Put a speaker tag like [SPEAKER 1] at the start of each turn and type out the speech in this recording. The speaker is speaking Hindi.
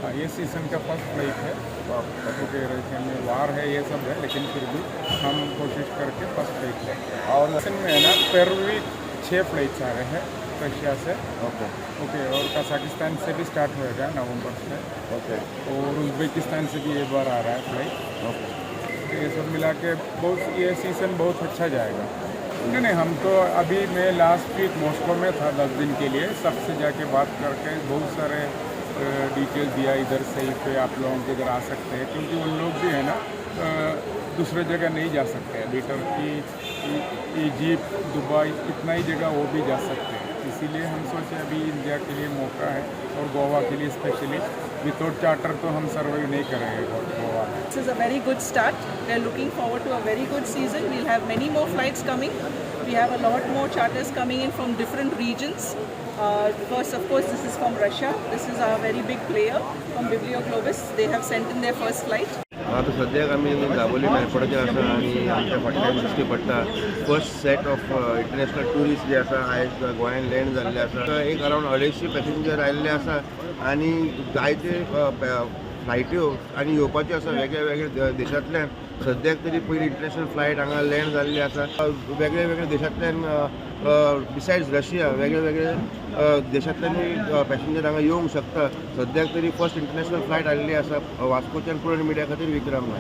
[SPEAKER 1] हाँ, ये सीज़न का फर्स्ट फ्लाइट है। तो आप कह रहे थे हमें वार है ये सब है, लेकिन फिर भी हम कोशिश करके फर्स्ट फ्लाइट लेते हैं। और सीज़न में है ना पर वीक 6 फ्लाइट्स आ रहे हैं रशिया से।
[SPEAKER 2] ओके
[SPEAKER 1] ओके, और कजाकिस्तान से भी स्टार्ट होएगा नवंबर से,
[SPEAKER 2] ओके
[SPEAKER 1] और उज़्बेकिस्तान से भी एक बार आ रहा है फ्लाइट।
[SPEAKER 2] ओके।
[SPEAKER 1] तो ये सब मिला के बहुत ये सीज़न बहुत अच्छा जाएगा। नहीं नहीं, हम तो अभी मैं लास्ट वीक मॉस्को में था 10 दिन के लिए। सबसे जाके बात करके बहुत सारे डिटेल दिया इधर से ही पे आप लोगों के इधर आ सकते हैं, क्योंकि उन लोग भी है ना दूसरे जगह नहीं जा सकते हैं। अभी टर्की, इजिप्ट, दुबई, इतना ही जगह वो भी जा सकते हैं। इसीलिए हम सोचे अभी इंडिया के लिए मौका है, और गोवा के लिए स्पेशली। विदाउट चार्टर तो हम सर्वाइव नहीं करेंगे गोवा में।
[SPEAKER 3] This is a very good start. We are looking forward to a very good season. We'll have many more flights coming. We have a lot more charters coming in from different regions. First, of course, this is from Russia. This is a very big player from Biblioglobus. They have sent in their first flight.
[SPEAKER 2] आता सद्याक आमी दाबोली एअरपोर्टाचेर आसा आनी आमच्या फाटल्यान दिश्टी पडटा first set of international tourist जे आसा आयज गोंयांत लँड जाल्ले आसा। एक अरावंड 250 पॅसेंजर आयिल्ले आसा आनी जायते फ्लायट्यो आनी येवपाच्यो आसा वेगळ्या वेगळ्या देशांतल्यान। सद्याक तरी पयली इंटरनॅशनल फ्लायट हांगा लँड जाल्ली आसा। वेगळ्या वेगळ्या देशांतल्यान बिसायड्स रशिया वेगळे वेगळे देशांतल्यानूय पॅसेंजर हांगा येवंक शकता। सद्याक तरी फर्स्ट इंटरनॅशनल फ्लायट आयिल्ली आसा वास्कोच्यान पुणे मिडिया खातीर विक्रम नायक।